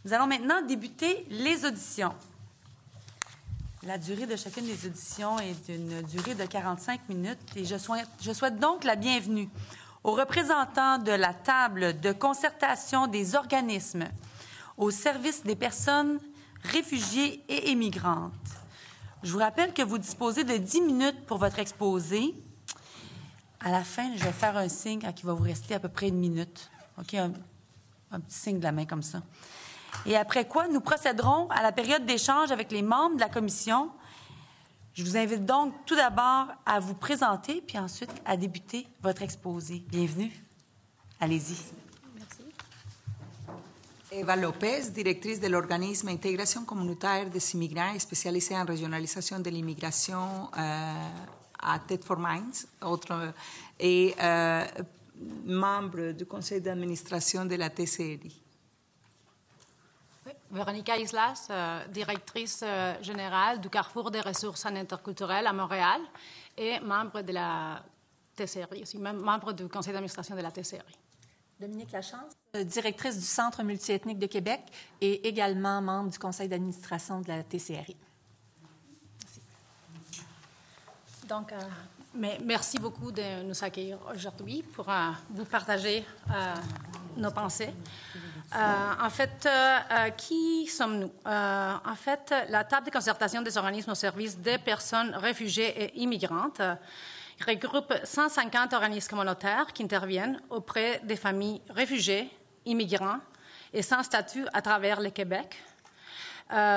Nous allons maintenant débuter les auditions. La durée de chacune des auditions est d'une durée de 45 minutes et je souhaite donc la bienvenue aux représentants de la table de concertation des organismes au service des personnes réfugiées et immigrantes. Je vous rappelle que vous disposez de 10 minutes pour votre exposé. À la fin, je vais faire un signe qu'il va vous rester à peu près 1 minute. OK? Un petit signe de la main comme ça. Et après quoi, nous procéderons à la période d'échange avec les membres de la commission. Je vous invite donc tout d'abord à vous présenter, puis ensuite à débuter votre exposé. Bienvenue. Allez-y. Merci. Eva López, directrice de l'organisme Intégration communautaire des immigrants spécialisée en régionalisation de l'immigration à Tête for Minds, et membre du conseil d'administration de la TCRI. Oui. Véronica Islas, directrice générale du Carrefour des ressources interculturelles à Montréal et membre de la TCRI, aussi membre du conseil d'administration de la TCRI. Dominique Lachance, directrice du Centre multiethnique de Québec et également membre du conseil d'administration de la TCRI. Merci. Donc, merci beaucoup de nous accueillir aujourd'hui pour vous partager nos pensées. En fait, qui sommes-nous? En fait, la table de concertation des organismes au service des personnes réfugiées et immigrantes regroupe 150 organismes communautaires qui interviennent auprès des familles réfugiées, immigrants et sans statut à travers le Québec.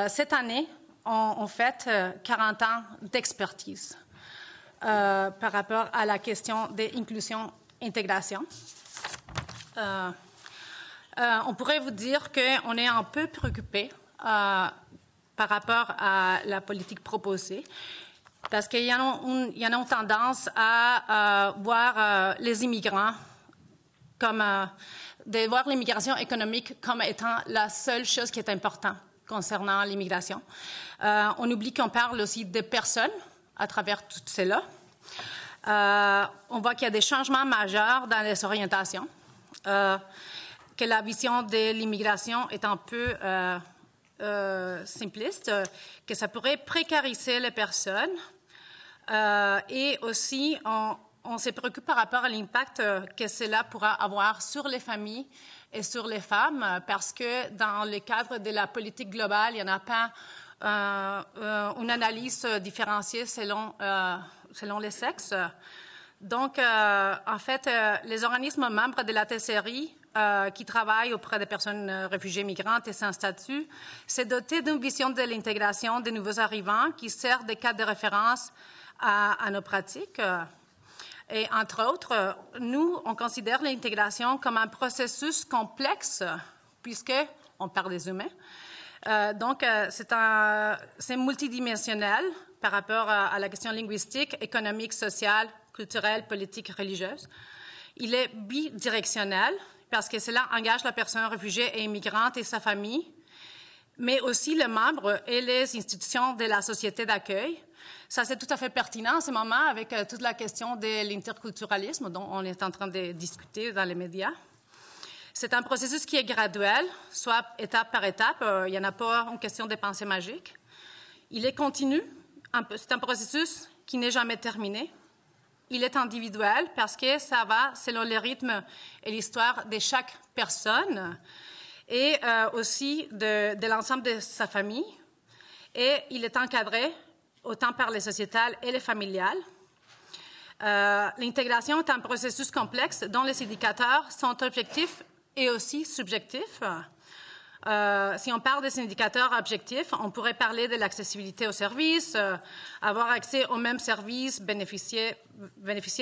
Cette année, on fête 40 ans d'expertise par rapport à la question de l'inclusion-intégration. On pourrait vous dire qu'on est un peu préoccupé par rapport à la politique proposée, parce qu'il y en a une tendance à voir les immigrants comme de voir l'immigration économique comme étant la seule chose qui est importante concernant l'immigration. On oublie qu'on parle aussi de personnes à travers tout cela. On voit qu'il y a des changements majeurs dans les orientations, que la vision de l'immigration est un peu simpliste, que ça pourrait précariser les personnes. Et aussi, on se préoccupe par rapport à l'impact que cela pourra avoir sur les familles et sur les femmes, parce que dans le cadre de la politique globale, il n'y en a pas une analyse différenciée selon les sexes. Donc, en fait, les organismes membres de la TCRI qui travaillent auprès des personnes réfugiées migrantes et sans statut s'est doté d'une vision de l'intégration des nouveaux arrivants qui sert de cadre de référence à nos pratiques. Et entre autres, nous, on considère l'intégration comme un processus complexe puisqu'on parle des humains. Donc, c'est multidimensionnel par rapport à la question linguistique, économique, sociale, culturelle, politique, religieuse. Il est bidirectionnel parce que cela engage la personne réfugiée et immigrante et sa famille, mais aussi les membres et les institutions de la société d'accueil. Ça, c'est tout à fait pertinent en ce moment avec toute la question de l'interculturalisme dont on est en train de discuter dans les médias. C'est un processus qui est graduel, soit étape par étape. Il n'y en a pas une question de pensée magique. Il est continu. C'est un processus qui n'est jamais terminé. Il est individuel parce que ça va selon le rythme et l'histoire de chaque personne et aussi de l'ensemble de sa famille. Et il est encadré autant par les sociétales et les familiales. L'intégration est un processus complexe dont les indicateurs sont objectifs et aussi subjectifs. Si on parle des indicateurs objectifs, on pourrait parler de l'accessibilité aux services, avoir accès aux mêmes services, bénéficier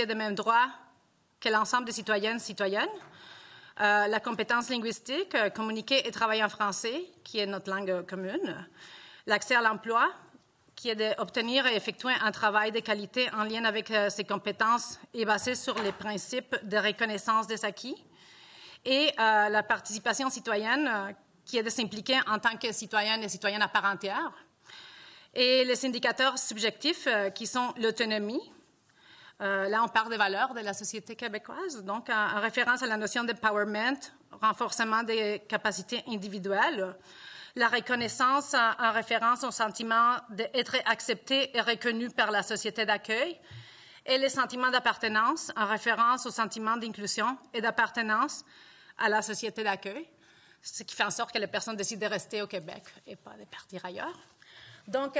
des mêmes droits que l'ensemble des citoyennes et citoyennes, la compétence linguistique, communiquer et travailler en français, qui est notre langue commune, l'accès à l'emploi, qui est d'obtenir et effectuer un travail de qualité en lien avec ses compétences et basé sur les principes de reconnaissance des acquis, et la participation citoyenne, qui est de s'impliquer en tant que citoyenne et citoyenne à part entière, et les indicateurs subjectifs qui sont l'autonomie. Là, on parle des valeurs de la société québécoise, donc en référence à la notion d'empowerment renforcement des capacités individuelles, la reconnaissance en référence au sentiment d'être accepté et reconnu par la société d'accueil, et les sentiments d'appartenance en référence au sentiment d'inclusion et d'appartenance à la société d'accueil, ce qui fait en sorte que les personnes décident de rester au Québec et pas de partir ailleurs. Donc,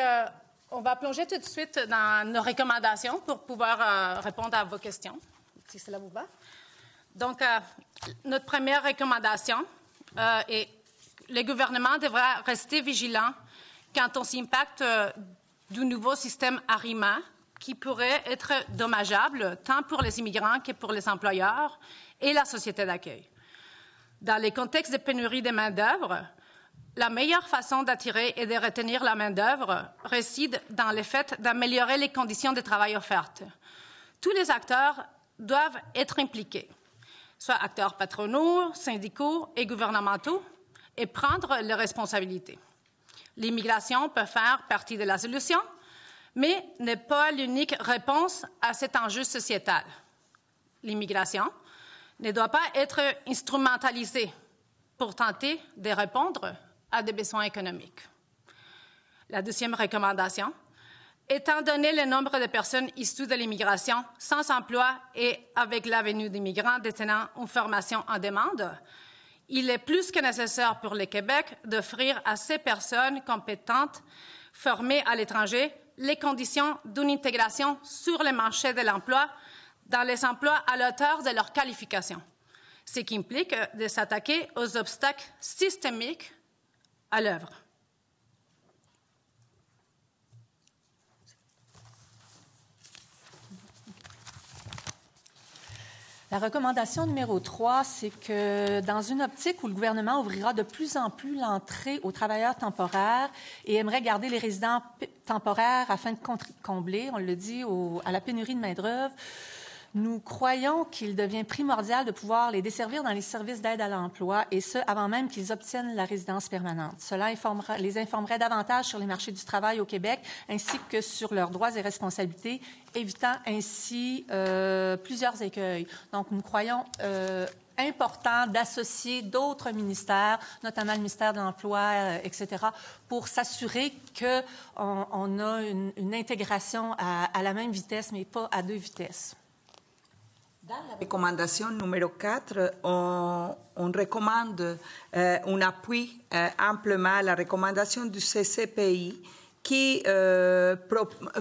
on va plonger tout de suite dans nos recommandations pour pouvoir répondre à vos questions, si cela vous va. Donc, notre première recommandation est le gouvernement devra rester vigilant quant aux impacts du nouveau système ARIMA qui pourrait être dommageable tant pour les immigrants que pour les employeurs et la société d'accueil. Dans les contextes de pénurie de main-d'œuvre, la meilleure façon d'attirer et de retenir la main-d'œuvre réside dans le fait d'améliorer les conditions de travail offertes. Tous les acteurs doivent être impliqués, soit acteurs patronaux, syndicaux et gouvernementaux, et prendre leurs responsabilités. L'immigration peut faire partie de la solution, mais n'est pas l'unique réponse à cet enjeu sociétal. L'immigration ne doit pas être instrumentalisée pour tenter de répondre à des besoins économiques. La deuxième recommandation, étant donné le nombre de personnes issues de l'immigration sans emploi et avec la venue d'immigrants détenant une formation en demande, il est plus que nécessaire pour le Québec d'offrir à ces personnes compétentes formées à l'étranger les conditions d'une intégration sur le marché de l'emploi dans les emplois à la hauteur de leurs qualifications, ce qui implique de s'attaquer aux obstacles systémiques à l'œuvre. La recommandation numéro 3, c'est que dans une optique où le gouvernement ouvrira de plus en plus l'entrée aux travailleurs temporaires et aimerait garder les résidents temporaires afin de combler, on le dit, à la pénurie de main-d'œuvre, nous croyons qu'il devient primordial de pouvoir les desservir dans les services d'aide à l'emploi, et ce, avant même qu'ils obtiennent la résidence permanente. Cela les informerait davantage sur les marchés du travail au Québec, ainsi que sur leurs droits et responsabilités, évitant ainsi plusieurs écueils. Donc, nous croyons important d'associer d'autres ministères, notamment le ministère de l'Emploi, etc., pour s'assurer qu'on a une intégration à la même vitesse, mais pas à deux vitesses. Dans la recommandation numéro 4, on recommande un appui amplement à la recommandation du CCPI qui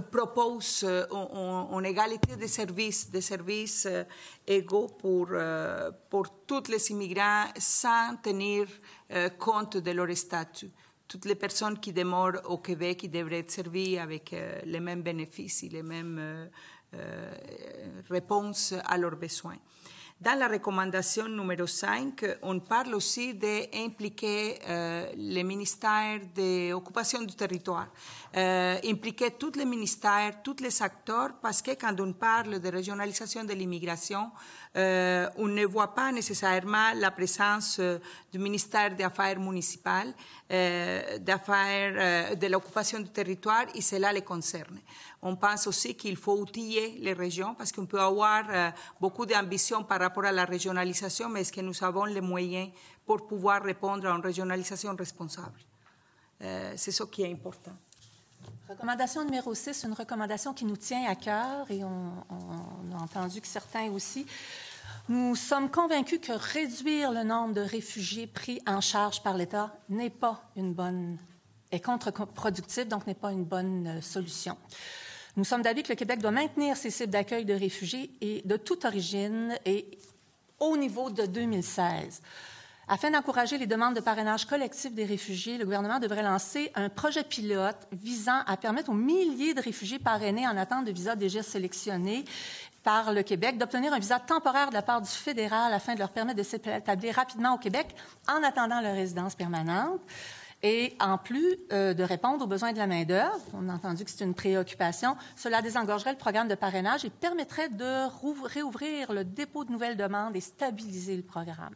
propose une égalité de services égaux pour tous les immigrants sans tenir compte de leur statut. Toutes les personnes qui demeurent au Québec qui devraient être servies avec les mêmes bénéfices et les mêmes réponse à leurs besoins. Dans la recommandation numéro 5, on parle aussi d'impliquer le ministère de l'Occupation du territoire, impliquer tous les ministères, tous les acteurs, parce que quand on parle de régionalisation de l'immigration, on ne voit pas nécessairement la présence du ministère des Affaires municipales, de l'occupation du territoire, et cela les concerne. On pense aussi qu'il faut outiller les régions parce qu'on peut avoir beaucoup d'ambition par rapport à la régionalisation, mais est-ce que nous avons les moyens pour pouvoir répondre à une régionalisation responsable? C'est ce qui est important. Recommandation numéro 6, une recommandation qui nous tient à cœur et on a entendu que certains aussi. Nous sommes convaincus que réduire le nombre de réfugiés pris en charge par l'État est contre-productif, donc n'est pas une bonne solution. Nous sommes d'avis que le Québec doit maintenir ses cibles d'accueil de réfugiés et de toute origine et au niveau de 2016. Afin d'encourager les demandes de parrainage collectif des réfugiés, le gouvernement devrait lancer un projet pilote visant à permettre aux milliers de réfugiés parrainés en attente de visa déjà sélectionnés par le Québec d'obtenir un visa temporaire de la part du fédéral afin de leur permettre de s'établir rapidement au Québec en attendant leur résidence permanente. Et en plus de répondre aux besoins de la main-d'œuvre, on a entendu que c'est une préoccupation, cela désengorgerait le programme de parrainage et permettrait de réouvrir le dépôt de nouvelles demandes et stabiliser le programme.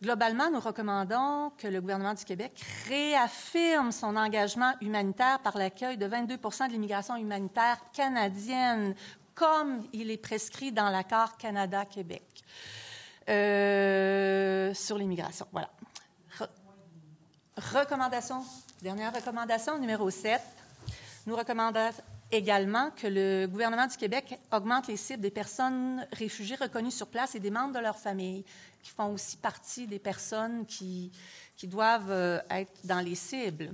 Globalement, nous recommandons que le gouvernement du Québec réaffirme son engagement humanitaire par l'accueil de 22 % de l'immigration humanitaire canadienne, comme il est prescrit dans l'accord Canada-Québec. sur l'immigration. Voilà. Recommandation, dernière recommandation, numéro 7. Nous recommandons également que le gouvernement du Québec augmente les cibles des personnes réfugiées reconnues sur place et des membres de leur famille, qui font aussi partie des personnes qui doivent être dans les cibles.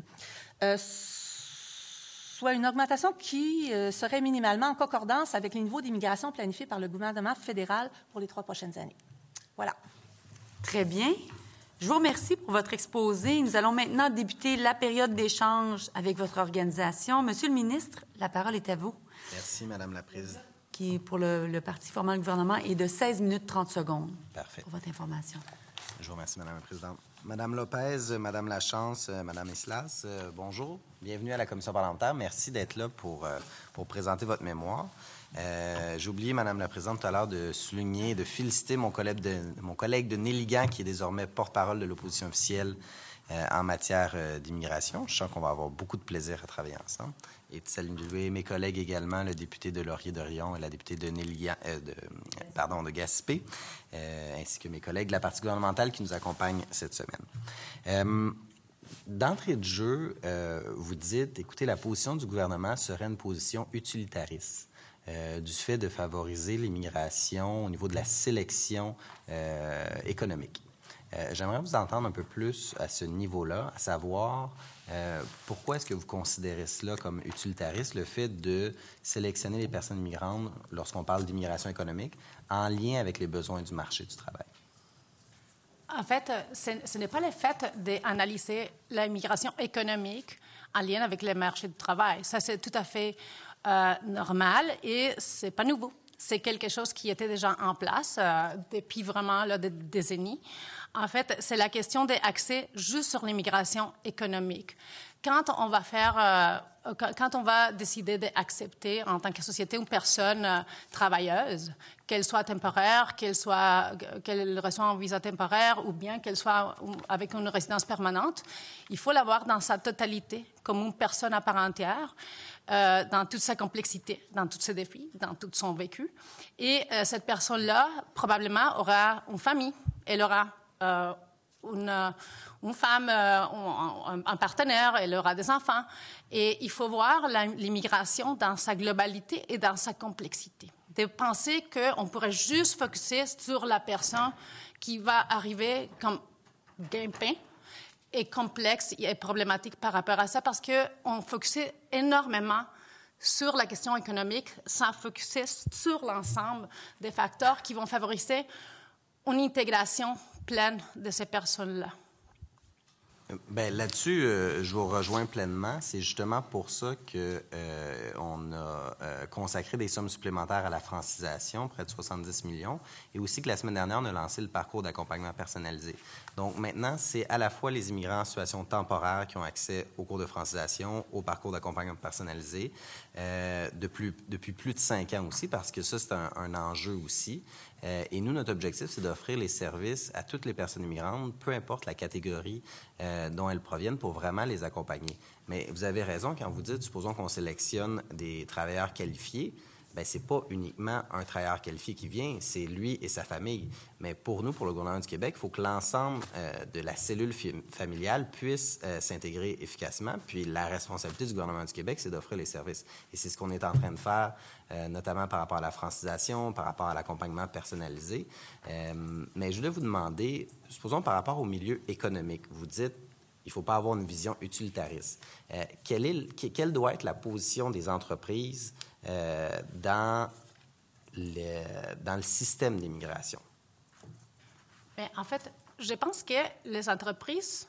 Soit une augmentation qui serait minimalement en concordance avec les niveaux d'immigration planifiés par le gouvernement fédéral pour les 3 prochaines années. Voilà. Très bien. Je vous remercie pour votre exposé. Nous allons maintenant débuter la période d'échange avec votre organisation. Monsieur le ministre, la parole est à vous. Merci, Madame la Présidente. Qui, pour le parti formant le gouvernement, est de 16 minutes 30 secondes. Parfait. Pour votre information. Je vous remercie, Madame la Présidente. Madame Lopez, Madame Lachance, Madame Islas, bonjour. Bienvenue à la Commission parlementaire. Merci d'être là pour présenter votre mémoire. J'ai oublié, Madame la Présidente, tout à l'heure de souligner, de féliciter mon collègue de Néligan, qui est désormais porte-parole de l'opposition officielle en matière d'immigration. Je sens qu'on va avoir beaucoup de plaisir à travailler ensemble. Et de saluer mes collègues également, le député de Laurier-Dorion et la députée de Néligan, de Gaspé, ainsi que mes collègues de la partie gouvernementale qui nous accompagnent cette semaine. D'entrée de jeu, vous dites, écoutez, la position du gouvernement serait une position utilitariste. Du fait de favoriser l'immigration au niveau de la sélection économique. J'aimerais vous entendre un peu plus à ce niveau-là, à savoir pourquoi est-ce que vous considérez cela comme utilitariste, le fait de sélectionner les personnes immigrantes lorsqu'on parle d'immigration économique en lien avec les besoins du marché du travail? En fait, ce n'est pas le fait d'analyser l'immigration économique en lien avec les marchés du travail. Ça, c'est tout à fait normal et c'est pas nouveau. C'est quelque chose qui était déjà en place depuis vraiment des décennies. En fait, c'est la question d'accès juste sur l'immigration économique. Quand on va décider d'accepter en tant que société une personne travailleuse, qu'elle soit temporaire, qu'elle reçoive un visa temporaire ou bien qu'elle soit avec une résidence permanente, il faut l'avoir dans sa totalité, comme une personne à part entière, dans toute sa complexité, dans tous ses défis, dans tout son vécu. Et cette personne-là, probablement, aura une famille, elle aura une femme, un partenaire, elle aura des enfants. Et il faut voir l'immigration dans sa globalité et dans sa complexité. De penser qu'on pourrait juste focuser sur la personne qui va arriver comme gagne-pain est complexe et problématique par rapport à ça parce qu'on focusait énormément sur la question économique sans focuser sur l'ensemble des facteurs qui vont favoriser une intégration pleine de ces personnes-là. Bien, là-dessus, je vous rejoins pleinement. C'est justement pour ça qu'on a consacré des sommes supplémentaires à la francisation, près de 70 millions, et aussi que la semaine dernière, on a lancé le parcours d'accompagnement personnalisé. Donc maintenant, c'est à la fois les immigrants en situation temporaire qui ont accès au cours de francisation, au parcours d'accompagnement personnalisé, depuis plus de 5 ans aussi, parce que ça, c'est un enjeu aussi. Et nous, notre objectif, c'est d'offrir les services à toutes les personnes immigrantes, peu importe la catégorie dont elles proviennent, pour vraiment les accompagner. Mais vous avez raison quand vous dites, supposons qu'on sélectionne des travailleurs qualifiés, bien, c'est pas uniquement un travailleur qualifié qui vient, c'est lui et sa famille. Mais pour nous, pour le gouvernement du Québec, il faut que l'ensemble de la cellule familiale puisse s'intégrer efficacement. Puis la responsabilité du gouvernement du Québec, c'est d'offrir les services. Et c'est ce qu'on est en train de faire, notamment par rapport à la francisation, par rapport à l'accompagnement personnalisé. Mais je voulais vous demander, supposons par rapport au milieu économique, vous dites, il ne faut pas avoir une vision utilitariste. Quelle doit être la position des entreprises dans le système d'immigration? Bien, en fait, je pense que les entreprises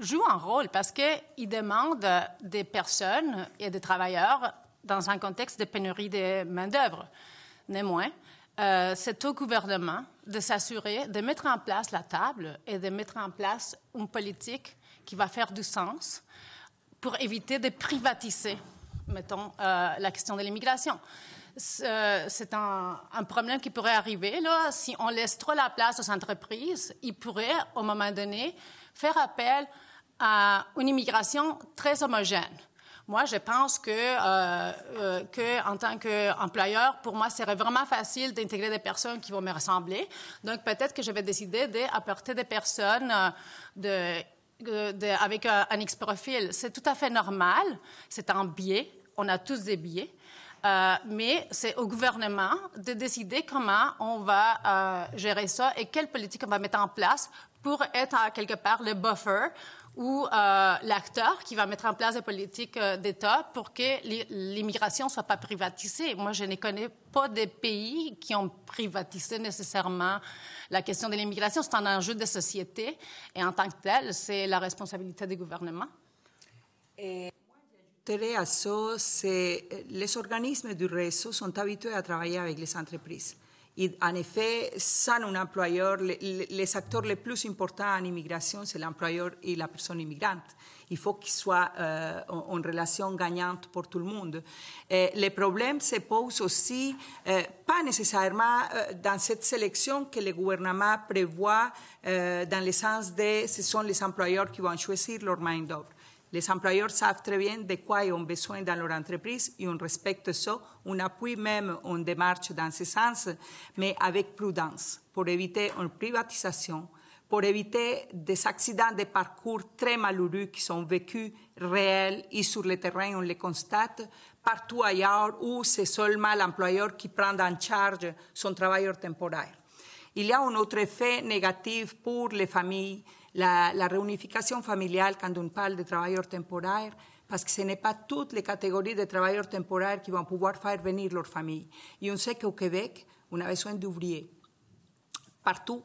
jouent un rôle parce qu'ils demandent des personnes et des travailleurs dans un contexte de pénurie de main-d'œuvre. Néanmoins, c'est au gouvernement de s'assurer de mettre en place la table et de mettre en place une politique qui va faire du sens pour éviter de privatiser, mettons, la question de l'immigration. C'est un problème qui pourrait arriver, là, si on laisse trop la place aux entreprises. Ils pourraient, au moment donné, faire appel à une immigration très homogène. Moi, je pense que en tant qu'employeur, pour moi, ce serait vraiment facile d'intégrer des personnes qui vont me ressembler. Donc, peut-être que je vais décider d'apporter des personnes avec un X-profil. C'est tout à fait normal. C'est un biais. On a tous des biais. Mais c'est au gouvernement de décider comment on va gérer ça et quelle politique on va mettre en place pour être quelque part le buffer ou l'acteur qui va mettre en place des politiques d'État pour que l'immigration ne soit pas privatisée. Moi, je ne connais pas de pays qui ont privatisé nécessairement la question de l'immigration. C'est un enjeu de société et en tant que tel, c'est la responsabilité du gouvernement. À ça, les organismes du réseau sont habitués à travailler avec les entreprises. Et en effet, sans un employeur, les acteurs les plus importants en immigration, c'est l'employeur et la personne immigrante. Il faut qu'il soit en relation gagnante pour tout le monde. Les problèmes se posent aussi, pas nécessairement dans cette sélection que le gouvernement prévoit, dans le sens de ce sont les employeurs qui vont choisir leur main-d'œuvre. Les employeurs savent très bien de quoi ils ont besoin dans leur entreprise et on respecte ça. On appuie même une démarche dans ce sens, mais avec prudence, pour éviter une privatisation, pour éviter des accidents de parcours très malheureux qui sont vécus réels et sur le terrain, on les constate, partout ailleurs où c'est seulement l'employeur qui prend en charge son travailleur temporaire. Il y a un autre effet négatif pour les familles, la réunification familiale quand on parle de travailleurs temporaires, parce que ce n'est pas toutes les catégories de travailleurs temporaires qui vont pouvoir faire venir leur famille. Et on sait qu'au Québec, on a besoin d'ouvriers. Partout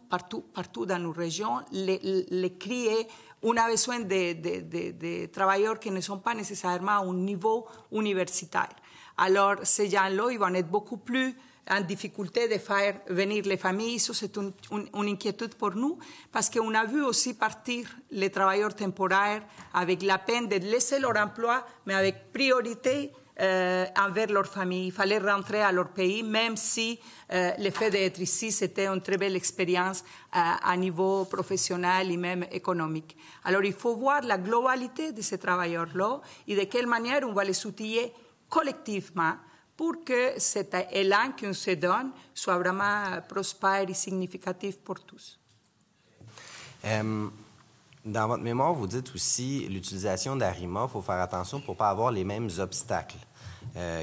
dans nos régions, les crier, on a besoin de travailleurs qui ne sont pas nécessairement au niveau universitaire. Alors, ces gens-là, ils vont être beaucoup plus en difficulté de faire venir les familles. Ça, c'est une inquiétude pour nous, parce qu'on a vu aussi partir les travailleurs temporaires avec la peine de laisser leur emploi, mais avec priorité envers leur famille. Il fallait rentrer à leur pays, même si le fait d'être ici, c'était une très belle expérience à niveau professionnel et même économique. Alors, il faut voir la globalité de ces travailleurs-là et de quelle manière on va les outiller collectivement pour que cet élan qu'on se donne soit vraiment prospère et significatif pour tous. Dans votre mémoire, vous dites aussi l'utilisation d'ARIMA, il faut faire attention pour ne pas avoir les mêmes obstacles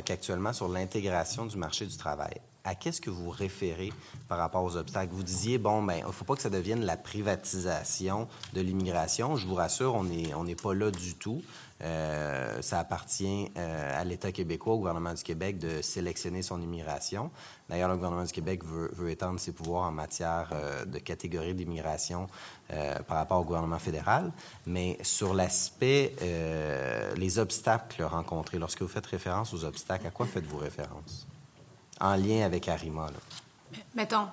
qu'actuellement sur l'intégration du marché du travail. À qu'est-ce que vous référez par rapport aux obstacles? Vous disiez, il ne faut pas que ça devienne la privatisation de l'immigration. Je vous rassure, on n'est pas là du tout. Ça appartient à l'État québécois, au gouvernement du Québec, de sélectionner son immigration. D'ailleurs, le gouvernement du Québec veut étendre ses pouvoirs en matière de catégorie d'immigration par rapport au gouvernement fédéral. Mais sur l'aspect, les obstacles rencontrés, lorsque vous faites référence aux obstacles, à quoi faites-vous référence? En lien avec ARIMA, là. Mettons,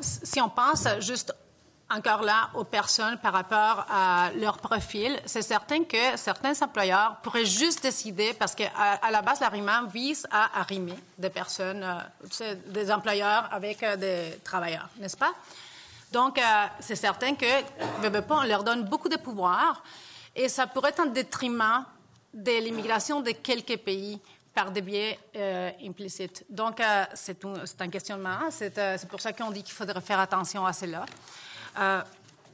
si on pense juste encore là aux personnes par rapport à leur profil, c'est certain que certains employeurs pourraient juste décider, parce qu'à la base, l'ARIMA vise à arrimer des personnes, des employeurs avec des travailleurs, n'est-ce pas? Donc, c'est certain que, on leur donne beaucoup de pouvoir et ça pourrait être en détriment de l'immigration de quelques pays par des biais implicites. Donc, c'est un questionnement. C'est pour ça qu'on dit qu'il faudrait faire attention à cela.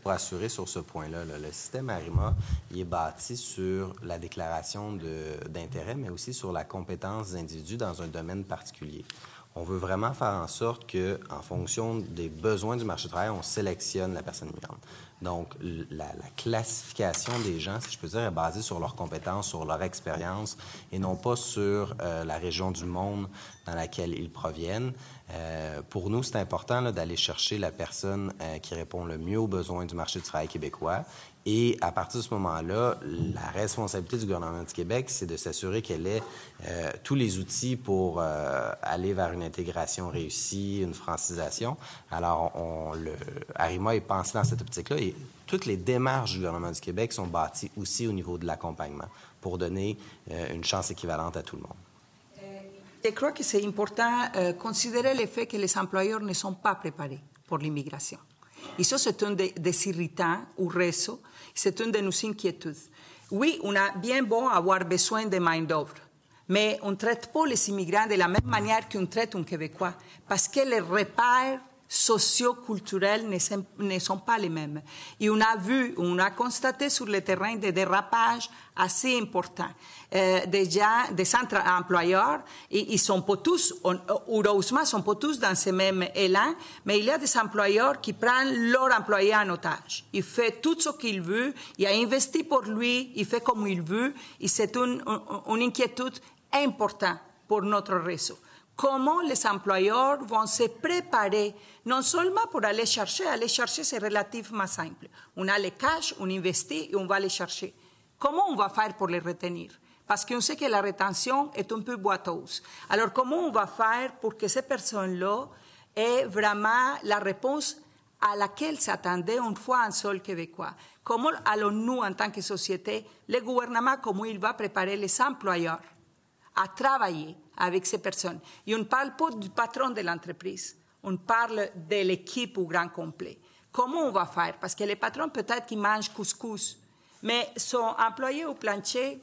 Pour assurer sur ce point-là, le système ARIMA, il est bâti sur la déclaration d'intérêt, mais aussi sur la compétence des individus dans un domaine particulier. On veut vraiment faire en sorte que, en fonction des besoins du marché du travail, on sélectionne la personne immigrante. Donc, la classification des gens, si je peux dire, est basée sur leurs compétences, sur leur expérience, et non pas sur la région du monde dans laquelle ils proviennent. Pour nous, c'est important d'aller chercher la personne qui répond le mieux aux besoins du marché du travail québécois. Et à partir de ce moment-là, la responsabilité du gouvernement du Québec, c'est de s'assurer qu'elle ait tous les outils pour aller vers une intégration réussie, une francisation. Alors, ARIMA est pensé dans cette optique-là et toutes les démarches du gouvernement du Québec sont bâties aussi au niveau de l'accompagnement pour donner une chance équivalente à tout le monde. Je crois que c'est important de considérer le fait que les employeurs ne sont pas préparés pour l'immigration. Et ça, c'est un des irritants au réseau. C'est une de nos inquiétudes. Oui, on a bien beau avoir besoin de main-d'œuvre, mais on ne traite pas les immigrants de la même manière qu'on traite un Québécois, parce que les repères socio-culturels ne sont pas les mêmes. Et on a constaté sur le terrain des dérapages assez importants. Déjà, des centres employeurs, ils sont pas tous, heureusement, sont pas tous dans ce même élan, mais il y a des employeurs qui prennent leur employé en otage. Il fait tout ce qu'il veut, il a investi pour lui, il fait comme il veut, et c'est une inquiétude importante pour notre réseau. Comment les employeurs vont se préparer, non seulement pour aller chercher c'est relativement simple. On a les cash, on investit et on va les chercher. Comment on va faire pour les retenir? Parce qu'on sait que la rétention est un peu boiteuse. Alors, comment on va faire pour que ces personnes-là aient vraiment la réponse à laquelle s'attendait une fois un seul Québécois? Comment allons-nous, en tant que société, le gouvernement, comment il va préparer les employeurs à travailler avec ces personnes? Et on ne parle pas du patron de l'entreprise, on parle de l'équipe au grand complet. Comment on va faire? Parce que les patrons, peut-être qu'ils mangent couscous, mais son employé au plancher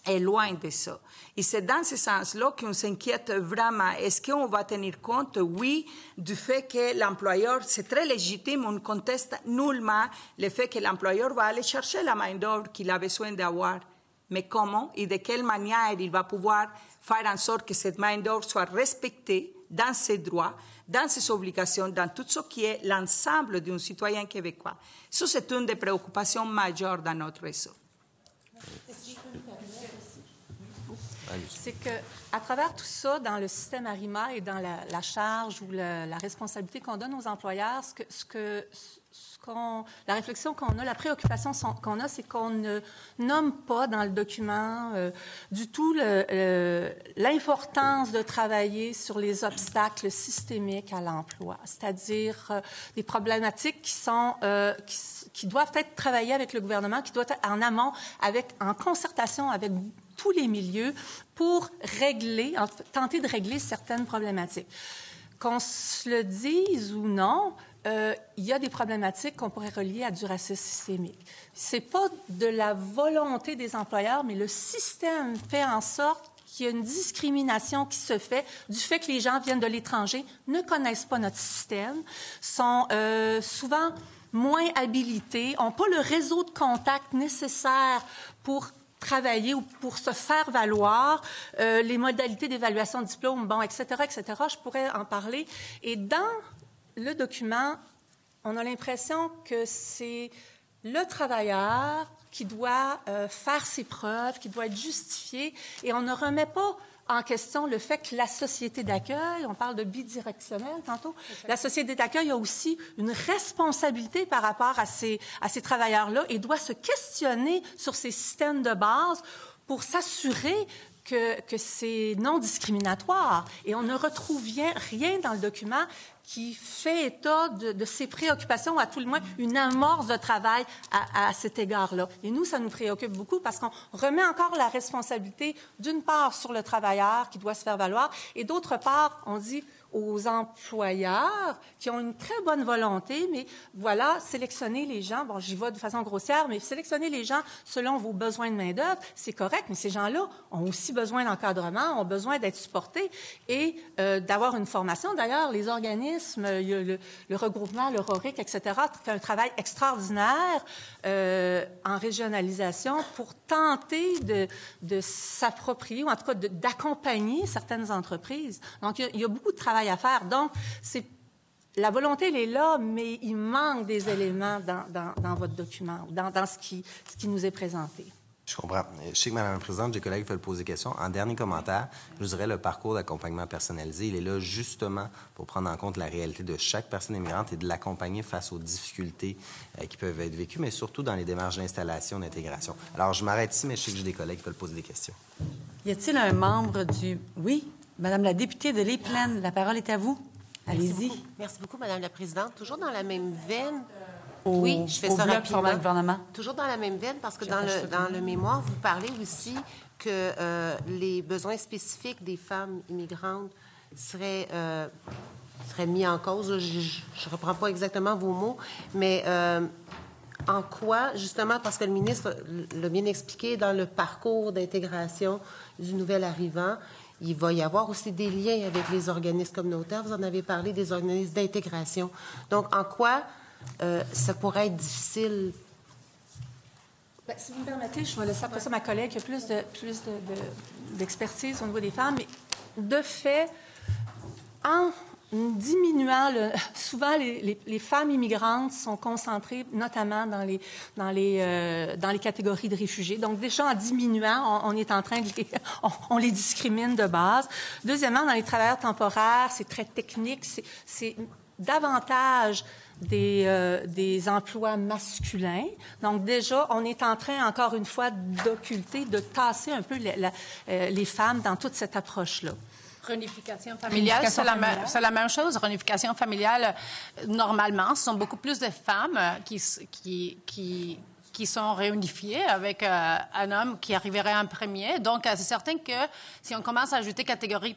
est loin de ça. Et c'est dans ce sens-là qu'on s'inquiète vraiment. Est-ce qu'on va tenir compte, oui, du fait que l'employeur, c'est très légitime, on ne conteste nullement le fait que l'employeur va aller chercher la main-d'œuvre qu'il a besoin d'avoir. Mais comment et de quelle manière il va pouvoir faire en sorte que cette main-d'œuvre soit respectée dans ses droits, dans ses obligations, dans tout ce qui est l'ensemble d'un citoyen québécois. Ça, c'est une des préoccupations majeures dans notre réseau. C'est qu'à travers tout ça, dans le système ARIMA et dans la charge ou la responsabilité qu'on donne aux employeurs, la réflexion qu'on a, la préoccupation qu'on a, c'est qu'on ne nomme pas dans le document du tout l'importance de travailler sur les obstacles systémiques à l'emploi, c'est-à-dire des problématiques qui doivent être travaillées avec le gouvernement, qui doivent être en amont, en concertation avec tous les milieux pour tenter de régler certaines problématiques. Qu'on se le dise ou non, il y a des problématiques qu'on pourrait relier à du racisme systémique. C'est pas de la volonté des employeurs, mais le système fait en sorte qu'il y a une discrimination qui se fait du fait que les gens viennent de l'étranger, ne connaissent pas notre système, sont souvent moins habilités, n'ont pas le réseau de contacts nécessaire pour travailler ou pour se faire valoir, les modalités d'évaluation de diplôme, etc., etc. Je pourrais en parler. Et dans le document, on a l'impression que c'est le travailleur qui doit faire ses preuves, qui doit être justifié, et on ne remet pas en question le fait que la société d'accueil, on parle de bidirectionnel tantôt, la société d'accueil a aussi une responsabilité par rapport à ces travailleurs-là et doit se questionner sur ces systèmes de base pour s'assurer que c'est non discriminatoire. Et on ne retrouve rien dans le document qui fait état de ces préoccupations, à tout le moins une amorce de travail à cet égard-là. Et nous, ça nous préoccupe beaucoup parce qu'on remet encore la responsabilité, d'une part, sur le travailleur qui doit se faire valoir, et d'autre part, on dit aux employeurs qui ont une très bonne volonté, mais voilà, sélectionner les gens, j'y vais de façon grossière, mais sélectionner les gens selon vos besoins de main-d'œuvre, c'est correct, mais ces gens-là ont aussi besoin d'encadrement, ont besoin d'être supportés et d'avoir une formation. D'ailleurs, les organismes, il y a le regroupement, le RORIC, etc., fait un travail extraordinaire en régionalisation pour tenter de s'approprier, ou en tout cas d'accompagner certaines entreprises. Donc, il y a beaucoup de travail à faire. Donc, la volonté, elle est là, mais il manque des éléments dans votre document, dans ce qui nous est présenté. Je comprends. Je sais que, Mme la Présidente, j'ai des collègues qui veulent poser des questions. En dernier commentaire, je dirais le parcours d'accompagnement personnalisé, il est là justement pour prendre en compte la réalité de chaque personne immigrante et de l'accompagner face aux difficultés qui peuvent être vécues, mais surtout dans les démarches d'installation, d'intégration. Alors, je m'arrête ici, mais je sais que j'ai des collègues qui veulent poser des questions. Y a-t-il un membre du... Oui, Madame la députée de Les Plaines, la parole est à vous. Allez-y. Merci beaucoup, Madame la Présidente. Toujours dans la même veine... Oui, je fais ça rapidement. Gouvernement. Toujours dans la même veine, parce que dans le mémoire, vous parlez aussi que les besoins spécifiques des femmes immigrantes seraient serait mis en cause. Je ne reprends pas exactement vos mots, mais en quoi, justement, parce que le ministre l'a bien expliqué, dans le parcours d'intégration du nouvel arrivant, il va y avoir aussi des liens avec les organismes communautaires. Vous en avez parlé, des organismes d'intégration. Donc, en quoi ça pourrait être difficile? Bien, si vous me permettez, je vais laisser après ça ma collègue qui a plus d'expertise au niveau des femmes. Mais de fait, en diminuant, souvent les femmes immigrantes sont concentrées notamment dans les catégories de réfugiés. Donc déjà, en diminuant, on est en train de on les discrimine de base. Deuxièmement, dans les travailleurs temporaires, c'est très technique, c'est davantage des emplois masculins. Donc déjà, on est en train, encore une fois, d'occulter, de tasser un peu les femmes dans toute cette approche-là. Réunification familiale, c'est la même chose. Réunification familiale, normalement, ce sont beaucoup plus de femmes qui sont réunifiées avec un homme qui arriverait en premier. Donc, c'est certain que si on commence à ajouter catégorie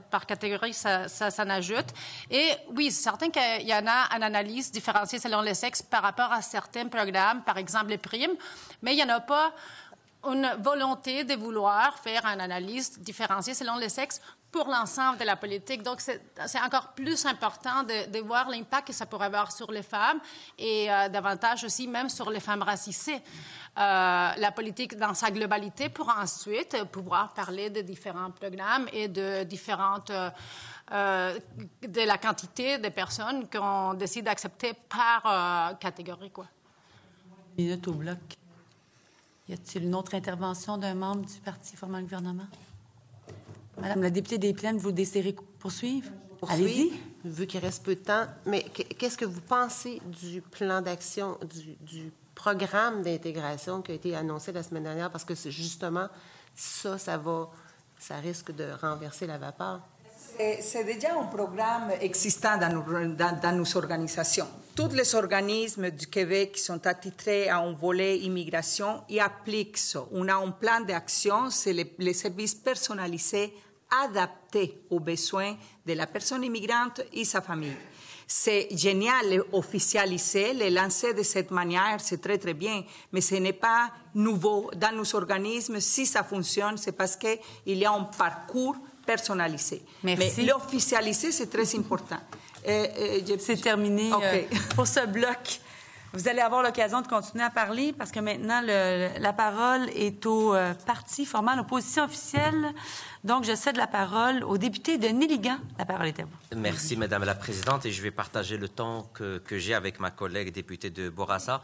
par catégorie, ça s'en ajoute. Et oui, c'est certain qu'il y en a une analyse différenciée selon les sexes par rapport à certains programmes, par exemple les primes, mais il n'y en a pas une volonté de vouloir faire une analyse différenciée selon les sexes pour l'ensemble de la politique. Donc, c'est encore plus important de voir l'impact que ça pourrait avoir sur les femmes et davantage aussi même sur les femmes racisées. La politique dans sa globalité pour ensuite pouvoir parler de différents programmes et de différentes... de la quantité de personnes qu'on décide d'accepter par catégorie, quoi. Une minute au bloc. Y a-t-il une autre intervention d'un membre du parti formant le gouvernement? Madame la députée des Plaines, vous désirez poursuivre? Allez-y. Vu qu'il reste peu de temps, mais qu'est-ce que vous pensez du plan d'action, du programme d'intégration qui a été annoncé la semaine dernière? Parce que c'est justement ça risque de renverser la vapeur. C'est déjà un programme existant dans nos organisations. Tous les organismes du Québec qui sont attitrés à un volet immigration y appliquent ça. On a un plan d'action, c'est les services personnalisés adaptés aux besoins de la personne immigrante et sa famille. C'est génial d'officialiser, les lancer de cette manière, c'est très, très bien, mais ce n'est pas nouveau. Dans nos organismes, si ça fonctionne, c'est parce qu'il y a un parcours personnalisé. Merci. Mais l'officialiser, c'est très important. C'est terminé pour ce bloc. Vous allez avoir l'occasion de continuer à parler parce que maintenant, la parole est au parti formant l'opposition officielle. Donc, je cède la parole au député de Néligan. La parole est à vous. Merci, Madame la Présidente, et je vais partager le temps que j'ai avec ma collègue députée de Bourassa.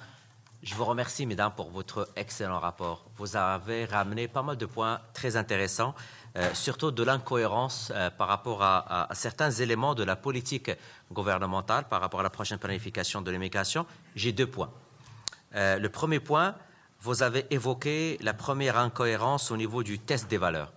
Je vous remercie, Mesdames, pour votre excellent rapport. Vous avez ramené pas mal de points très intéressants, surtout de l'incohérence par rapport à certains éléments de la politique gouvernementale par rapport à la prochaine planification de l'immigration. J'ai 2 points. Le premier point, vous avez évoqué la première incohérence au niveau du test des valeurs.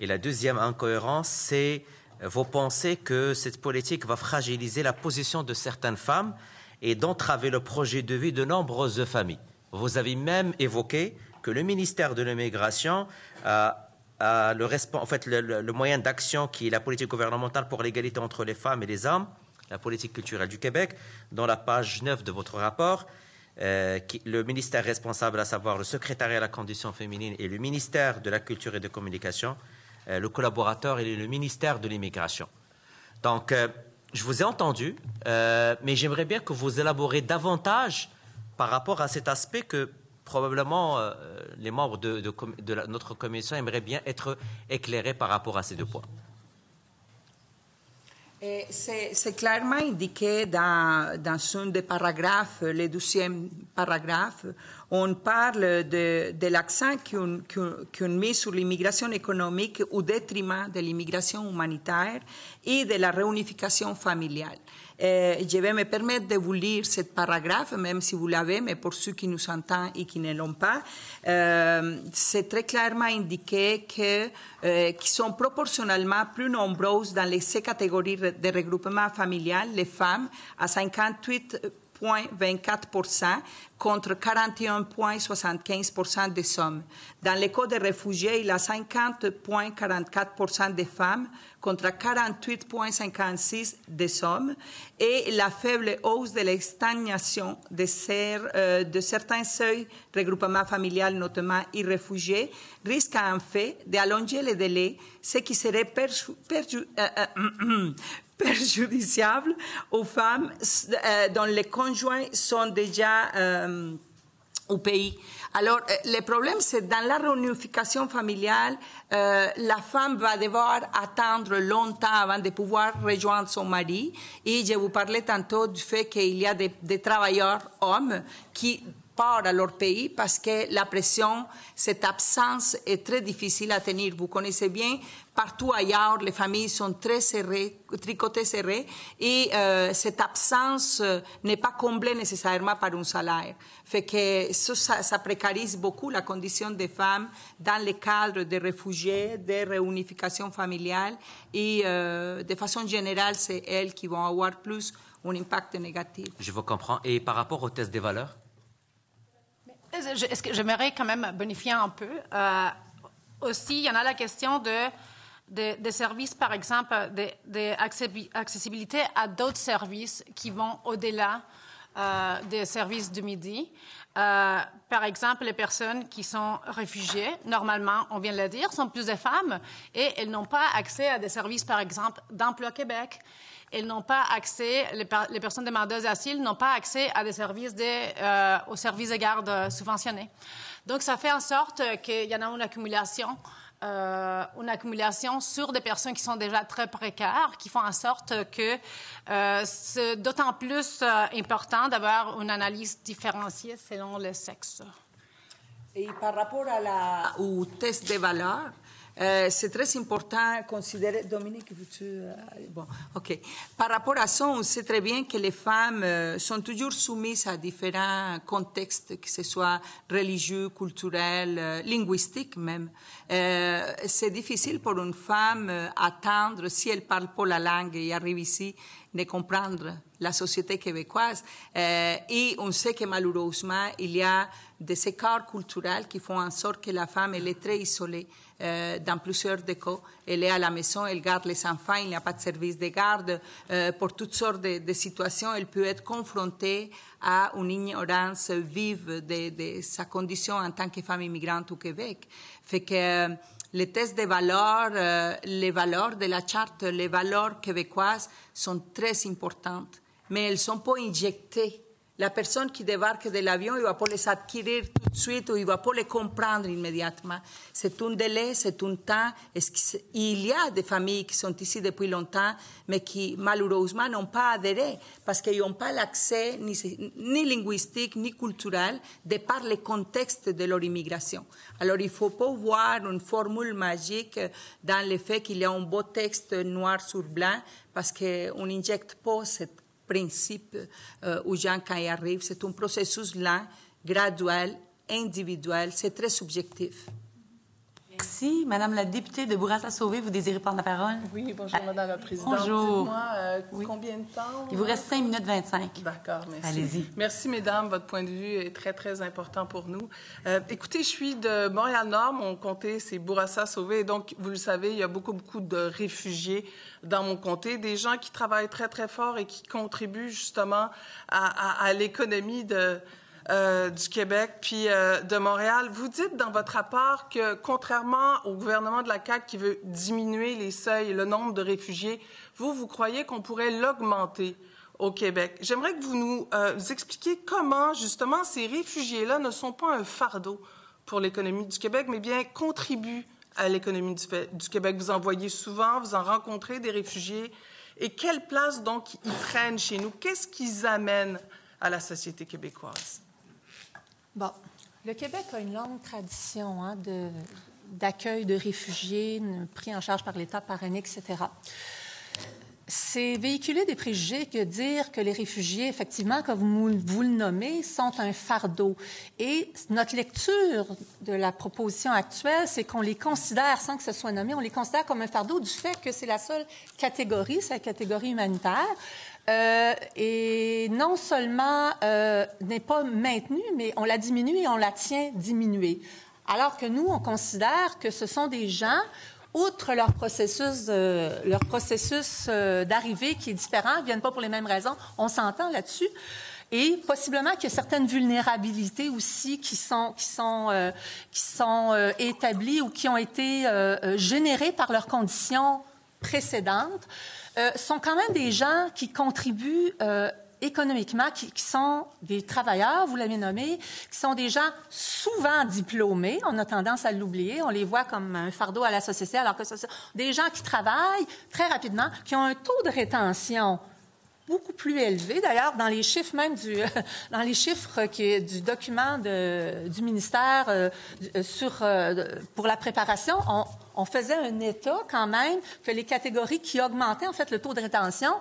Et la deuxième incohérence, c'est vous pensez que cette politique va fragiliser la position de certaines femmes et d'entraver le projet de vie de nombreuses familles. Vous avez même évoqué que le ministère de l'Immigration le moyen d'action qui est la politique gouvernementale pour l'égalité entre les femmes et les hommes, la politique culturelle du Québec, dans la page 9 de votre rapport, le ministère responsable, à savoir le secrétariat à la condition féminine et le ministère de la Culture et de Communication, le collaborateur est le ministère de l'Immigration. Donc, je vous ai entendu, mais j'aimerais bien que vous élaborez davantage par rapport à cet aspect que probablement les membres de notre commission aimeraient bien être éclairés par rapport à ces 2 points. C'est clairement indiqué dans un des paragraphes, le 12e paragraphe, on parle de l'accent qu'on met sur l'immigration économique au détriment de l'immigration humanitaire et de la réunification familiale. Je vais me permettre de vous lire ce paragraphe, même si vous l'avez, mais pour ceux qui nous entendent et qui ne l'ont pas, c'est très clairement indiqué qu'ils sont proportionnellement plus nombreuses dans ces catégories de regroupement familial, les femmes, à 58,5 46,24% contre 41,75% des hommes. Dans les cas des réfugiés, il y a 50,44% des femmes contre 48,56% des hommes. Et la faible hausse de la stagnation de certains seuils de regroupement familial, notamment réfugiés, risque en fait d'allonger les délais, ce qui serait préjudiciable aux femmes dont les conjoints sont déjà au pays. Alors, le problème, c'est dans la réunification familiale, la femme va devoir attendre longtemps avant de pouvoir rejoindre son mari. Et je vous parlais tantôt du fait qu'il y a des travailleurs hommes qui partent à leur pays parce que la pression, cette absence est très difficile à tenir. Vous connaissez bien, partout ailleurs, les familles sont très serrées, tricotées serrées, et cette absence n'est pas comblée nécessairement par un salaire. Fait que ça précarise beaucoup la condition des femmes dans le cadre des réfugiés, des réunifications familiales, et de façon générale, c'est elles qui vont avoir plus un impact négatif. Je vous comprends. Et par rapport au test des valeurs? Est-ce que j'aimerais quand même bonifier un peu? Aussi, il y en a la question des services, par exemple, d'accessibilité à d'autres services qui vont au-delà des services du midi. Par exemple, les personnes qui sont réfugiées, normalement, on vient de le dire, sont plus des femmes et elles n'ont pas accès à des services, par exemple, d'Emploi Québec. Elles n'ont pas accès, les personnes demandeuses d'asile n'ont pas accès à des services aux services de garde subventionnés. Donc, ça fait en sorte qu'il y en a une accumulation sur des personnes qui sont déjà très précaires, qui font en sorte que c'est d'autant plus important d'avoir une analyse différenciée selon le sexe. Et par rapport au test des valeurs, c'est très important de considérer... Dominique, veux-tu... Bon, OK. Par rapport à ça, on sait très bien que les femmes sont toujours soumises à différents contextes, que ce soit religieux, culturels, linguistiques même. C'est difficile pour une femme attendre, si elle ne parle pas la langue et arrive ici, de comprendre la société québécoise. Et on sait que malheureusement, il y a des écarts culturels qui font en sorte que la femme elle est très isolée. Dans plusieurs des cas, elle est à la maison, elle garde les enfants, il n'y a pas de service de garde. Pour toutes sortes de situations, elle peut être confrontée à une ignorance vive de sa condition en tant que femme immigrante au Québec. Fait que les tests de valeurs, les valeurs de la charte, les valeurs québécoises sont très importantes, mais elles ne sont pas injectées. La personne qui débarque de l'avion, il ne va pas les acquérir tout de suite ou il ne va pas les comprendre immédiatement. C'est un délai, c'est un temps. Il y a des familles qui sont ici depuis longtemps, mais qui malheureusement n'ont pas adhéré parce qu'ils n'ont pas l'accès ni linguistique ni culturel de par le contexte de leur immigration. Alors, il ne faut pas voir une formule magique dans le fait qu'il y a un beau texte noir sur blanc parce qu'on n'injecte pas cette principe aux gens quand ils arrivent. C'est un processus lent, graduel, individuel. C'est très subjectif. Merci. Madame la députée de Bourassa-Sauvé, vous désirez prendre la parole? Oui, bonjour, Madame la Présidente. Bonjour. Dites-moi, combien de temps? Il vous reste 5 minutes 25. D'accord, merci. Allez-y. Merci, mesdames. Votre point de vue est très, très important pour nous. Écoutez, je suis de Montréal-Nord. Mon comté, c'est Bourassa-Sauvé. Donc, vous le savez, il y a beaucoup de réfugiés dans mon comté, des gens qui travaillent très, très fort et qui contribuent justement à l'économie du Québec puis de Montréal. Vous dites dans votre rapport que, contrairement au gouvernement de la CAQ qui veut diminuer les seuils, le nombre de réfugiés, vous croyez qu'on pourrait l'augmenter au Québec. J'aimerais que vous nous expliquiez comment, justement, ces réfugiés-là ne sont pas un fardeau pour l'économie du Québec, mais bien contribuent à l'économie du Québec. Vous en voyez souvent, vous en rencontrez des réfugiés. Et quelle place, donc, ils prennent chez nous? Qu'est-ce qu'ils amènent à la société québécoise? Bon, le Québec a une longue tradition d'accueil de réfugiés pris en charge par l'État, parrainés, etc. C'est véhiculer des préjugés que dire que les réfugiés, effectivement, comme vous le nommez, sont un fardeau. Et notre lecture de la proposition actuelle, c'est qu'on les considère, sans que ce soit nommé, on les considère comme un fardeau du fait que c'est la seule catégorie, c'est la catégorie humanitaire, et non seulement n'est pas maintenue, mais on la diminue et on la tient diminuée. Alors que nous, on considère que ce sont des gens, outre leur processus d'arrivée qui est différent, ils ne viennent pas pour les mêmes raisons, on s'entend là-dessus, et possiblement qu'il y a certaines vulnérabilités aussi qui sont établies ou qui ont été générées par leurs conditions précédentes. Sont quand même des gens qui contribuent économiquement, qui sont des travailleurs, vous l'avez nommé, qui sont des gens souvent diplômés. On a tendance à l'oublier. On les voit comme un fardeau à la société, alors que ce sont des gens qui travaillent très rapidement, qui ont un taux de rétention beaucoup plus élevé. D'ailleurs, dans les chiffres même dans les chiffres du document du ministère pour la préparation, on faisait un état quand même que les catégories qui augmentaient en fait le taux de rétention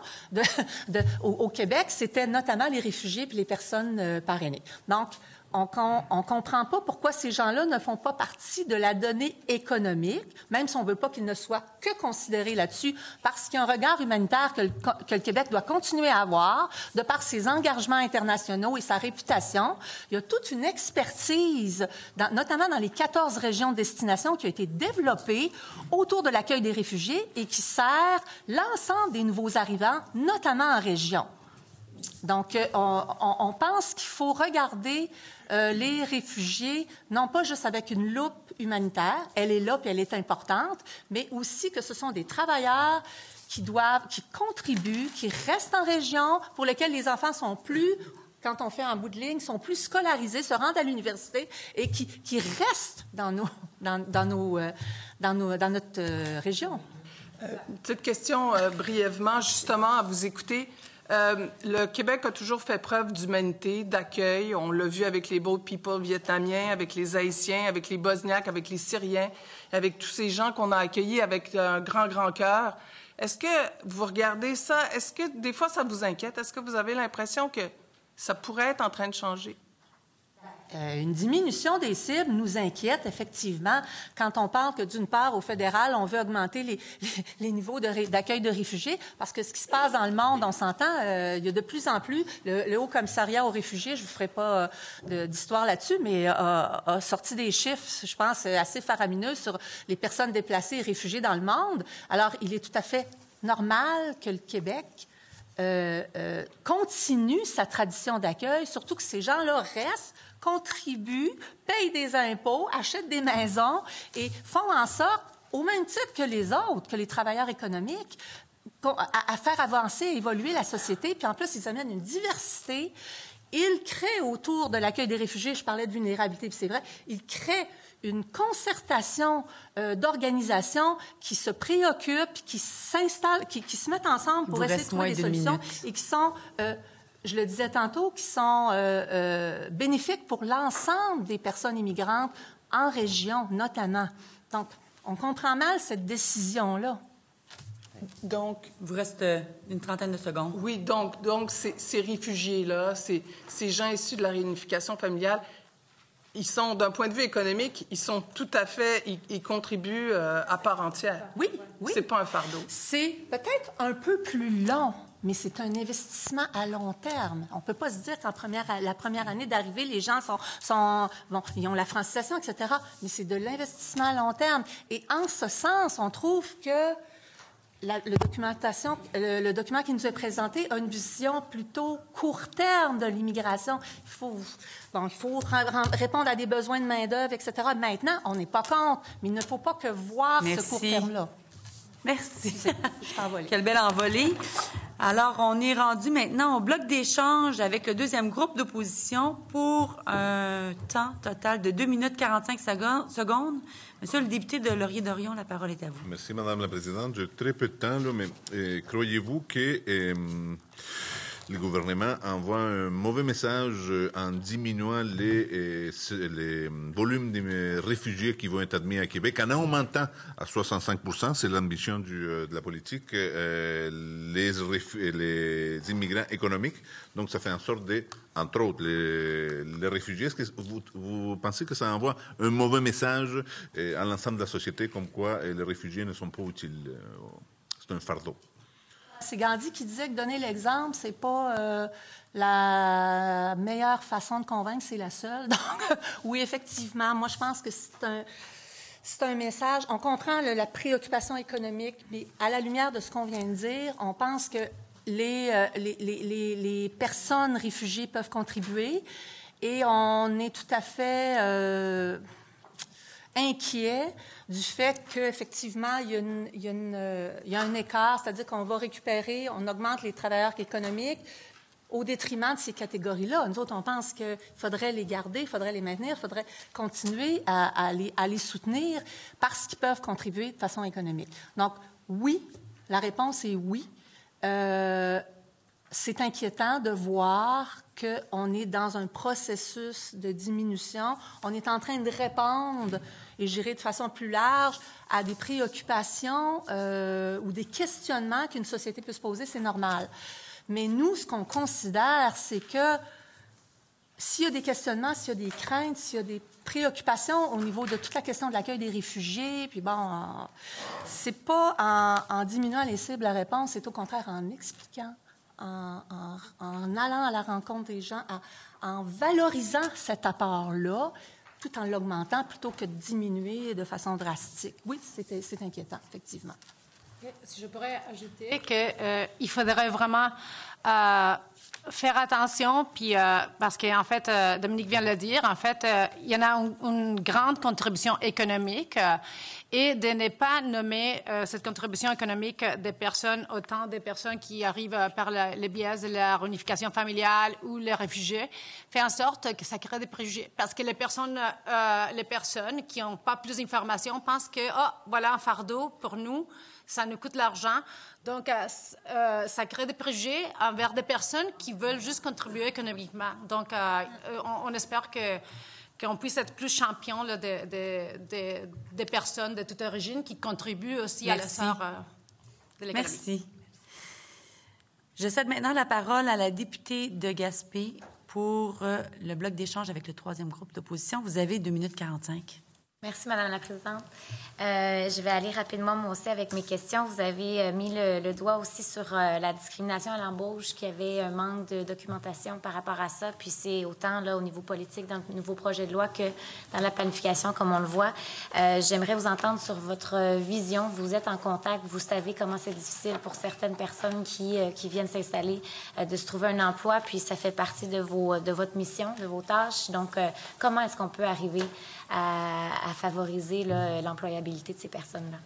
au Québec, c'était notamment les réfugiés puis les personnes parrainées. Donc, on comprend pas pourquoi ces gens-là ne font pas partie de la donnée économique, même si on veut pas qu'ils ne soient que considérés là-dessus, parce qu'il y a un regard humanitaire que le Québec doit continuer à avoir, de par ses engagements internationaux et sa réputation. Il y a toute une expertise, notamment dans les 14 régions de destination, qui a été développée autour de l'accueil des réfugiés et qui sert l'ensemble des nouveaux arrivants, notamment en région. Donc, on pense qu'il faut regarder les réfugiés, non pas juste avec une loupe humanitaire, elle est là puis elle est importante, mais aussi que ce sont des travailleurs qui contribuent, qui restent en région, pour lesquels les enfants sont plus, quand on fait en bout de ligne, sont plus scolarisés, se rendent à l'université et qui restent dans notre région. Une petite question brièvement, justement, à vous écouter. Le Québec a toujours fait preuve d'humanité, d'accueil. On l'a vu avec les Boat People vietnamiens, avec les Haïtiens, avec les Bosniaques, avec les Syriens, avec tous ces gens qu'on a accueillis avec un grand, grand cœur. Est-ce que vous regardez ça? Est-ce que des fois ça vous inquiète? Est-ce que vous avez l'impression que ça pourrait être en train de changer? Une diminution des cibles nous inquiète, effectivement, quand on parle que, d'une part, au fédéral, on veut augmenter les niveaux d'accueil de réfugiés, parce que ce qui se passe dans le monde, on s'entend, il y a de plus en plus, le Haut-Commissariat aux réfugiés, je ne vous ferai pas d'histoire là-dessus, mais a sorti des chiffres, je pense, assez faramineux sur les personnes déplacées et réfugiées dans le monde. Alors, il est tout à fait normal que le Québec continue sa tradition d'accueil, surtout que ces gens-là restent, contribuent, payent des impôts, achètent des maisons et font en sorte, au même titre que les autres, que les travailleurs économiques, à faire avancer et évoluer la société. Puis en plus, ils amènent une diversité. Ils créent autour de l'accueil des réfugiés, je parlais de vulnérabilité, puis c'est vrai, ils créent une concertation d'organisations qui se préoccupent, qui s'installent, qui se mettent ensemble pour essayer de trouver des solutions et qui sont... je le disais tantôt, qui sont bénéfiques pour l'ensemble des personnes immigrantes en région, notamment. Donc, on comprend mal cette décision-là. Donc, il vous reste une trentaine de secondes. Oui, donc ces réfugiés-là, ces gens issus de la réunification familiale, ils sont, d'un point de vue économique, ils sont tout à fait, ils contribuent à part entière. Oui, oui. C'est pas un fardeau. C'est peut-être un peu plus long, mais c'est un investissement à long terme. On ne peut pas se dire qu'en la première année d'arrivée, les gens ils ont la francisation, etc. Mais c'est de l'investissement à long terme. Et en ce sens, on trouve que le document qui nous est présenté a une vision plutôt court terme de l'immigration. Il faut répondre à des besoins de main-d'œuvre, etc. Maintenant, on n'est pas contre, mais il ne faut pas que voir ce court terme-là. Merci. Je t'envole. Quelle belle envolée. Alors, on est rendu maintenant au bloc d'échange avec le deuxième groupe d'opposition pour un temps total de 2 minutes 45 secondes. Monsieur le député de Laurier-Dorion, la parole est à vous. Merci, Madame la Présidente. J'ai très peu de temps, là, mais croyez-vous que le gouvernement envoie un mauvais message en diminuant les volumes de réfugiés qui vont être admis à Québec, en augmentant à 65%, c'est l'ambition de la politique, les immigrants économiques. Donc, ça fait en sorte entre autres, les réfugiés. Est-ce que vous pensez que ça envoie un mauvais message à l'ensemble de la société, comme quoi les réfugiés ne sont pas utiles? C'est un fardeau. C'est Gandhi qui disait que donner l'exemple, c'est pas la meilleure façon de convaincre, c'est la seule. Donc, oui, effectivement, moi, je pense que c'est un message. On comprend la préoccupation économique, mais à la lumière de ce qu'on vient de dire, on pense que les personnes réfugiées peuvent contribuer et on est tout à fait inquiet du fait qu'effectivement, il y a un écart, c'est-à-dire qu'on va récupérer, on augmente les travailleurs économiques au détriment de ces catégories-là. Nous autres, on pense qu'il faudrait les garder, il faudrait les maintenir, il faudrait continuer à les soutenir parce qu'ils peuvent contribuer de façon économique. Donc, oui, la réponse est oui. C'est inquiétant de voir qu'on est dans un processus de diminution. On est en train de répondre, et je dirais de façon plus large, à des préoccupations ou des questionnements qu'une société peut se poser, c'est normal. Mais nous, ce qu'on considère, c'est que s'il y a des questionnements, s'il y a des craintes, s'il y a des préoccupations au niveau de toute la question de l'accueil des réfugiés, puis bon, c'est pas en diminuant les cibles la réponse, c'est au contraire en expliquant, en allant à la rencontre des gens, en valorisant cet apport-là, tout en l'augmentant plutôt que de diminuer de façon drastique. Oui, c'est inquiétant, effectivement. Si je pourrais ajouter qu'il faudrait vraiment faire attention, puis parce qu'en fait, Dominique vient de le dire, en fait, il y en a une grande contribution économique et de ne pas nommer cette contribution économique des personnes, autant des personnes qui arrivent par les biais de la réunification familiale ou les réfugiés, fait en sorte que ça crée des préjugés. Parce que les personnes qui n'ont pas plus d'informations pensent que, voilà un fardeau pour nous, ça nous coûte l'argent. Donc, ça crée des préjugés envers des personnes qui veulent juste contribuer économiquement. Donc, on espère qu'on puisse être plus champion là, des personnes de toute origine qui contribuent aussi à l'essor de l'économie. Merci. Je cède maintenant la parole à la députée de Gaspé pour le bloc d'échange avec le troisième groupe d'opposition. Vous avez 2 minutes 45. Merci, Madame la Présidente. Je vais aller rapidement, moi aussi, avec mes questions. Vous avez mis le doigt aussi sur la discrimination à l'embauche, qu'il y avait un manque de documentation par rapport à ça. Puis c'est autant là, au niveau politique, dans le nouveau projet de loi, que dans la planification, comme on le voit. J'aimerais vous entendre sur votre vision. Vous êtes en contact, vous savez comment c'est difficile pour certaines personnes qui viennent s'installer de se trouver un emploi, puis ça fait partie de votre mission, de vos tâches. Donc, comment est-ce qu'on peut arriver à favoriser l'employabilité de ces personnes-là?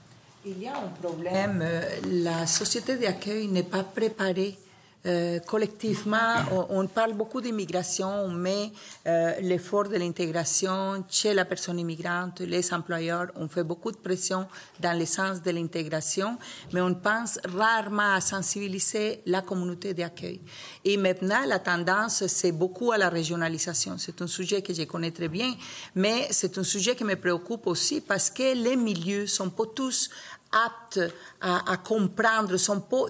Il y a un problème. La société d'accueil n'est pas préparée collectivement. On parle beaucoup d'immigration, on met l'effort de l'intégration chez la personne immigrante, les employeurs. On fait beaucoup de pression dans le sens de l'intégration, mais on pense rarement à sensibiliser la communauté d'accueil. Et maintenant, la tendance, c'est beaucoup à la régionalisation. C'est un sujet que je connais très bien, mais c'est un sujet qui me préoccupe aussi parce que les milieux ne sont pas tous aptes à comprendre, ils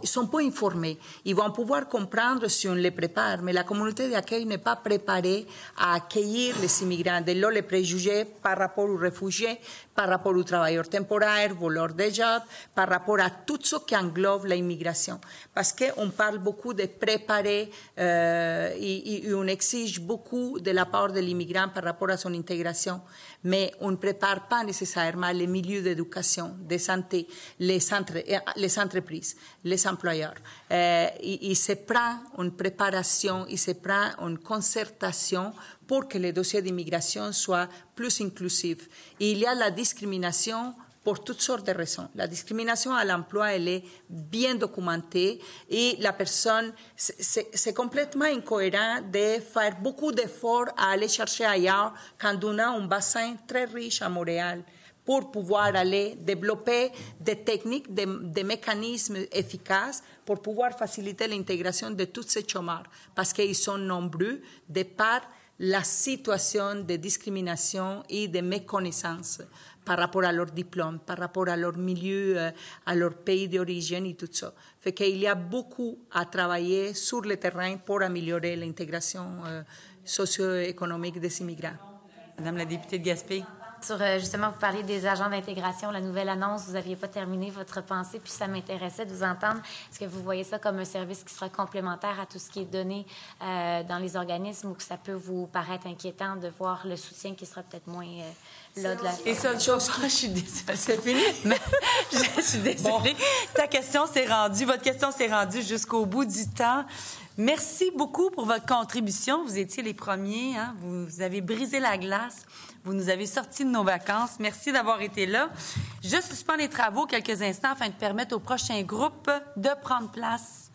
sont pas informés. Ils vont pouvoir comprendre si on les prépare, mais la communauté d'accueil n'est pas préparée à accueillir les immigrants. Dès lors, les préjugés par rapport aux réfugiés, par rapport aux travailleurs temporaires, voleurs de jobs, par rapport à tout ce qui englobe l'immigration. Parce qu'on parle beaucoup de préparer et on exige beaucoup de la part de l'immigrant par rapport à son intégration. Mais on ne prépare pas nécessairement les milieux d'éducation, de santé, les entreprises, les employeurs. Il se prend une préparation, il se prend une concertation pour que les dossiers d'immigration soient plus inclusifs. Et il y a la discrimination pour toutes sortes de raisons. La discrimination à l'emploi, elle est bien documentée et la personne, c'est complètement incohérent de faire beaucoup d'efforts à aller chercher ailleurs quand on a un bassin très riche à Montréal pour pouvoir aller développer des techniques, des mécanismes efficaces pour pouvoir faciliter l'intégration de tous ces chômeurs parce qu'ils sont nombreux de par la situation de discrimination et de méconnaissance par rapport à leur diplôme, par rapport à leur milieu, à leur pays d'origine et tout ça. Fait qu'il y a beaucoup à travailler sur le terrain pour améliorer l'intégration socio-économique des immigrants. Madame la députée de Gaspé. sur, justement, vous parlez des agents d'intégration, la nouvelle annonce, vous n'aviez pas terminé votre pensée, puis ça m'intéressait de vous entendre. Est-ce que vous voyez ça comme un service qui sera complémentaire à tout ce qui est donné dans les organismes ou que ça peut vous paraître inquiétant de voir le soutien qui sera peut-être moins là de la... Et seule chose, je suis désolée. C'est fini? Je suis désolée. Ta question s'est rendue, votre question s'est rendue jusqu'au bout du temps. Merci beaucoup pour votre contribution. Vous étiez les premiers, hein? Vous avez brisé la glace. Vous nous avez sortis de nos vacances. Merci d'avoir été là. Je suspends les travaux quelques instants afin de permettre au prochain groupe de prendre place.